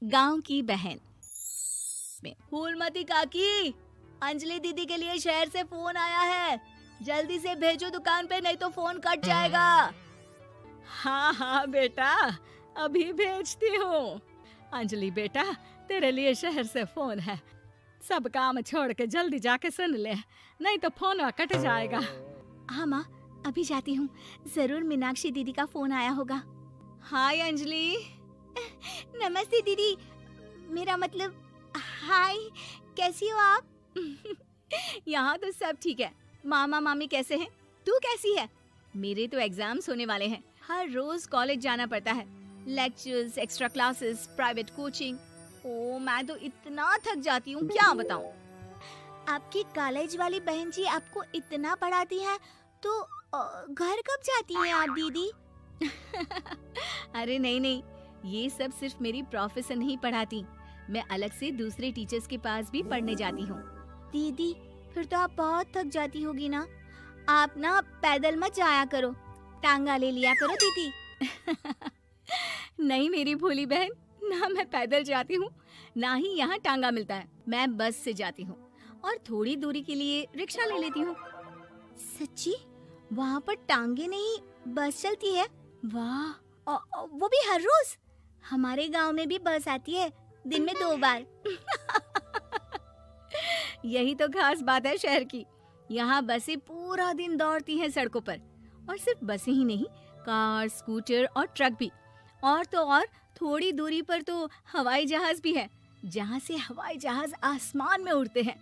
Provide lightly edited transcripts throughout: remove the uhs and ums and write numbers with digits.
गांव की बहन में। फूलमती काकी, अंजलि दीदी के लिए शहर से फोन आया है, जल्दी से भेजो दुकान पे, नहीं तो फोन कट जाएगा। हाँ हाँ बेटा, अभी भेजती हूँ। अंजलि बेटा, तेरे लिए शहर से फोन है, सब काम छोड़ के जल्दी जाके सुन ले, नहीं तो फोन कट जाएगा। हाँ माँ, अभी जाती हूँ, जरूर मीनाक्षी दीदी का फोन आया होगा। हाय अंजलि। नमस्ते दीदी, मेरा मतलब हाय, कैसी हो आप? यहाँ तो सब ठीक है। मामा मामी कैसे हैं? तू कैसी है? मेरे तो एग्जाम्स होने वाले हैं, हर रोज कॉलेज जाना पड़ता है, lectures, extra classes, private coaching. ओ मैं तो इतना थक जाती हूँ, क्या बताऊँ। आपकी कॉलेज वाली बहन जी आपको इतना पढ़ाती है, तो घर कब जाती हैं आप दीदी? अरे नहीं नहीं, ये सब सिर्फ मेरी प्रोफेसर नहीं पढ़ाती, मैं अलग से दूसरे टीचर्स के पास भी पढ़ने जाती हूँ। दीदी फिर तो आप बहुत थक जाती होगी ना, आप ना पैदल मत जाया करो, टांगा ले लिया करो दीदी। नहीं मेरी भोली बहन, ना मैं पैदल जाती हूँ, ना ही यहाँ टांगा मिलता है, मैं बस से जाती हूँ और थोड़ी दूरी के लिए रिक्शा ले लेती हूँ। सच्ची? वहाँ पर टांगे नहीं बस चलती है? वाह, वो भी हर रोज? हमारे गांव में भी बस आती है, दिन में 2 बार। यही तो खास बात है शहर की, यहाँ बसें पूरा दिन दौड़ती हैं सड़कों पर, और सिर्फ बसें ही नहीं, कार, स्कूटर और ट्रक भी, और तो और थोड़ी दूरी पर तो हवाई जहाज भी है, जहाँ से हवाई जहाज आसमान में उड़ते हैं।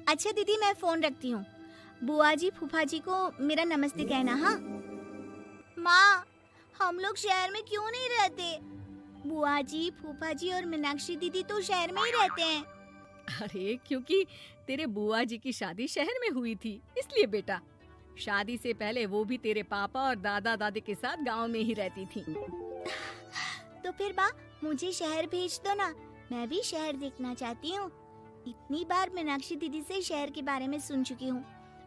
अच्छा दीदी, मैं फोन रखती हूँ, बुआ जी फूफा जी को मेरा नमस्ते कहना। हाँ माँ, हम लोग शहर में क्यों नहीं रहते? बुआ जी, फूफा जी और मीनाक्षी दीदी तो शहर में ही रहते हैं। अरे क्योंकि तेरे बुआ जी की शादी शहर में हुई थी, इसलिए बेटा। शादी से पहले वो भी तेरे पापा और दादा दादी के साथ गांव में ही रहती थी। तो फिर बा, मुझे शहर भेज दो ना, मैं भी शहर देखना चाहती हूँ। इतनी बार मीनाक्षी दीदी से शहर के बारे में सुन चुकी हूँ,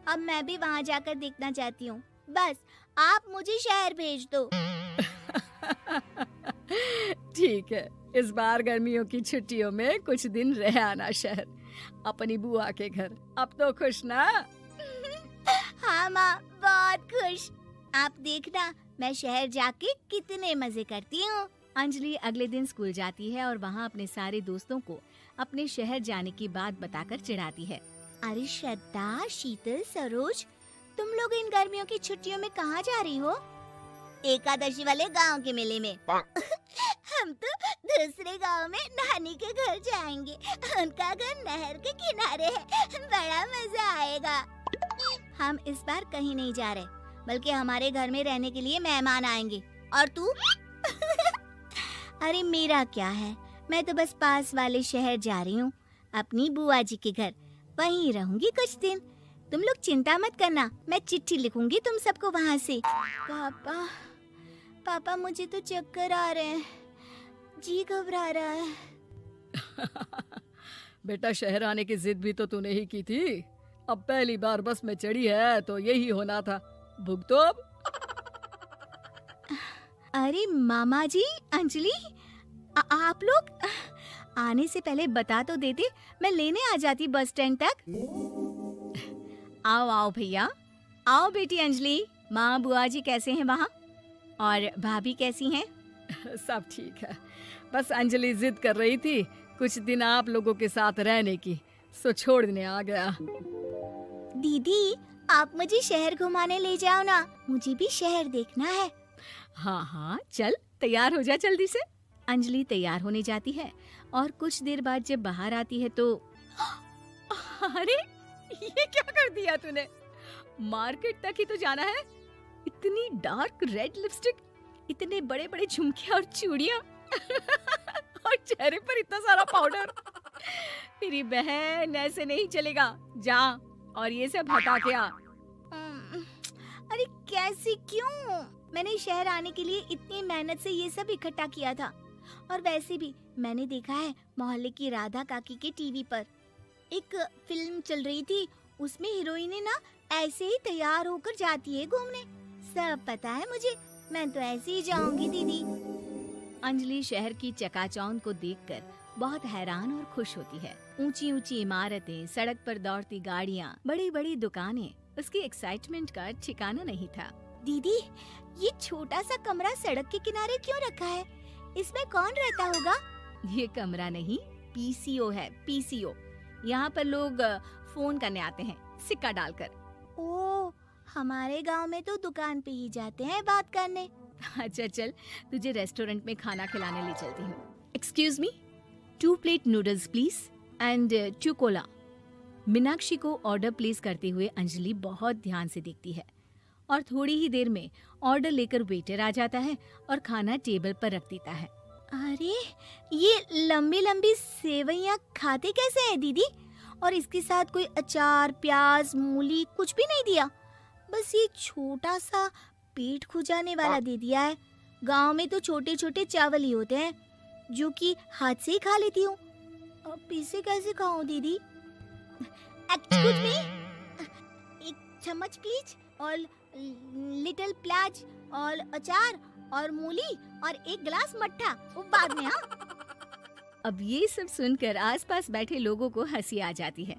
अब मैं भी वहाँ जाकर देखना चाहती हूँ। बस आप मुझे शहर भेज दो। ठीक है, इस बार गर्मियों की छुट्टियों में कुछ दिन रह आना शहर, अपनी बुआ के घर। अब तो खुश ना? हाँ माँ, बहुत खुश। आप देखना मैं शहर जाके कितने मजे करती हूँ। अंजलि अगले दिन स्कूल जाती है और वहाँ अपने सारे दोस्तों को अपने शहर जाने की बात बताकर चिढ़ाती है। अरे श्रद्धा, शीतल, सरोज, तुम लोग इन गर्मियों की छुट्टियों में कहाँ जा रही हो? एकादशी वाले गांव के मेले में। हम तो दूसरे गांव में नानी के घर जाएंगे, उनका घर नहर के किनारे है, बड़ा मजा आएगा। हम इस बार कहीं नहीं जा रहे, बल्कि हमारे घर में रहने के लिए मेहमान आएंगे। और तू? अरे मेरा क्या है, मैं तो बस पास वाले शहर जा रही हूँ, अपनी बुआ जी के घर, वहीं रहूंगी कुछ दिन। तुम लोग चिंता मत करना, मैं चिट्ठी लिखूंगी तुम सबको वहाँ से। पापा मुझे तो चक्कर आ रहे हैं, जी घबरा रहा है। बेटा शहर आने की जिद भी तो तूने ही की थी, अब पहली बार बस में चढ़ी है तो यही होना था, भुगतो अब। अरे मामा जी, अंजलि, आप लोग आने से पहले बता तो देते, मैं लेने आ जाती बस स्टैंड तक। आओ आओ भैया, आओ बेटी अंजलि। माँ बुआ जी कैसे हैं वहाँ, और भाभी कैसी हैं? सब ठीक है, बस अंजलि जिद कर रही थी कुछ दिन आप लोगों के साथ रहने की, सो छोड़ने आ गया। दीदी आप मुझे शहर घुमाने ले जाओ ना, मुझे भी शहर देखना है। हाँ हाँ चल, तैयार हो जा जल्दी से। अंजलि तैयार होने जाती है और कुछ देर बाद जब बाहर आती है तो अरे ये क्या कर दिया तूने, मार्केट तक ही तो जाना है, इतनी डार्क रेड लिपस्टिक, इतने बड़े बड़े झुमके और चूड़ियां और चेहरे पर इतना सारा पाउडर। मेरी बहन ऐसे नहीं चलेगा, जा और ये सब हटा के आ। अरे कैसे, क्यों? मैंने शहर आने के लिए इतनी मेहनत से ये सब इकट्ठा किया था, और वैसे भी मैंने देखा है मोहल्ले की राधा काकी के टीवी पर एक फिल्म चल रही थी, उसमें हीरोइन ना ऐसे ही तैयार होकर जाती है घूमने। सब पता है मुझे, मैं तो ऐसे ही जाऊंगी दीदी। अंजलि शहर की चकाचौंध को देखकर बहुत हैरान और खुश होती है। ऊंची ऊंची इमारतें, सड़क पर दौड़ती गाड़ियाँ, बड़ी बड़ी दुकानें, उसकी एक्साइटमेंट का ठिकाना नहीं था। दीदी, ये छोटा सा कमरा सड़क के किनारे क्यों रखा है? इसमें कौन रहता होगा? ये कमरा नहीं, पीसीओ है, पीसीओ। यहाँ पर लोग फोन करने आते हैं, सिक्का डालकर। ओह, हमारे गांव में तो दुकान पे ही जाते हैं बात करने। अच्छा चल, तुझे रेस्टोरेंट में खाना खिलाने ले चलती हूँ। Excuse me, 2 plate noodles please and 2 Cola. Meenakshi को ऑर्डर प्लेस करते हुए अंजलि बहुत ध्यान से देखती है और थोड़ी ही देर में ऑर्डर लेकर वेटर आ जाता है और खाना टेबल पर रख देता है। अरे, ये लंबी लंबी सेवइयाँ खाते कैसे हैं दीदी? और इसके साथ कोई अचार, प्याज, मूली कुछ भी नहीं दिया, बस ये छोटा सा पेट खुजाने वाला दे दिया है। गांव में तो छोटे छोटे चावल ही होते हैं जो कि हाथ से ही खा लेती हूँ। अब इसे कैसे खाऊं दीदी? एक्सक्यूज मी, एक चम्मच प्लीज, और लिटिल प्याज और अचार और मूली और एक गिलास मट्ठा, वो बाद में। हाँ, अब ये सब सुनकर आसपास बैठे लोगों को हंसी आ जाती है।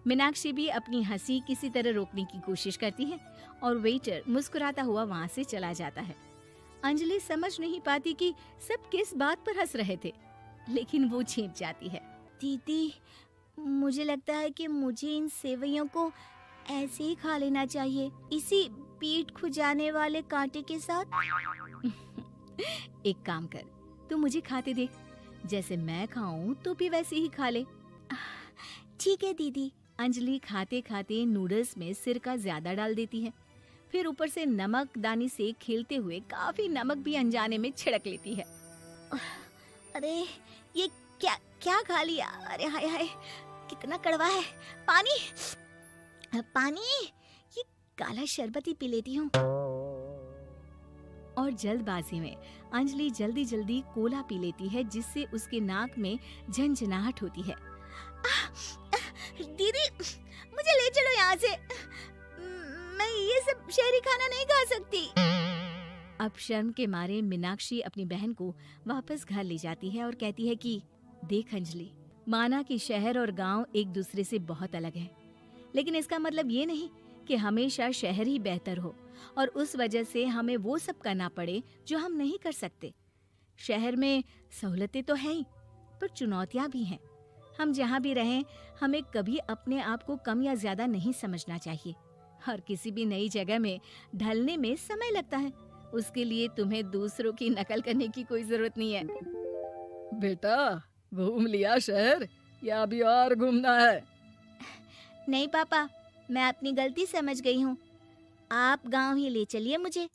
मीनाक्षी भी अपनी हंसी किसी तरह रोकने की कोशिश करती है और वेटर मुस्कुराता हुआ वहाँ से चला जाता है। अंजलि समझ नहीं पाती कि सब किस बात पर हंस रहे थे, लेकिन वो छिप जाती है। दीदी, मुझे लगता है कि मुझे इन सेवइयों को ऐसे ही खा लेना चाहिए, इसी पेट खुजाने वाले कांटे के साथ। एक काम कर, तू मुझे खाते देख, जैसे मैं खाऊं तो भी वैसे ही खा ले। ठीक है दीदी। अंजलि खाते खाते नूडल्स में सिरका ज्यादा डाल देती है, फिर ऊपर से नमक दानी से खेलते हुए काफी नमक भी अनजाने में छिड़क लेती है। अरे, ये क्या क्या खा लिया? अरे हाय हाय, कितना कड़वा है। पानी पानी, ये काला शरबत ही पी लेती हूँ। और जल्दबाजी में अंजलि जल्दी जल्दी कोला पी लेती है, जिससे उसके नाक में झंझनाहट होती है। दीदी, मुझे ले चलो यहाँ से। मैं ये सब शहरी खाना नहीं खा सकती। अब शर्म के मारे मीनाक्षी अपनी बहन को वापस घर ले जाती है और कहती है कि देख अंजलि, माना कि शहर और गांव एक दूसरे से बहुत अलग है, लेकिन इसका मतलब ये नहीं कि हमेशा शहर ही बेहतर हो और उस वजह से हमें वो सब करना पड़े जो हम नहीं कर सकते। शहर में सहूलतें तो हैं ही, पर चुनौतियां भी हैं। हम जहाँ भी रहें, हमें कभी अपने आप को कम या ज्यादा नहीं समझना चाहिए। और किसी भी नई जगह में ढलने में समय लगता है, उसके लिए तुम्हें दूसरों की नकल करने की कोई जरूरत नहीं है। बेटा, घूम लिया शहर या अभी और घूमना है? नहीं पापा, मैं अपनी गलती समझ गई हूँ। आप गांव ही ले चलिए मुझे।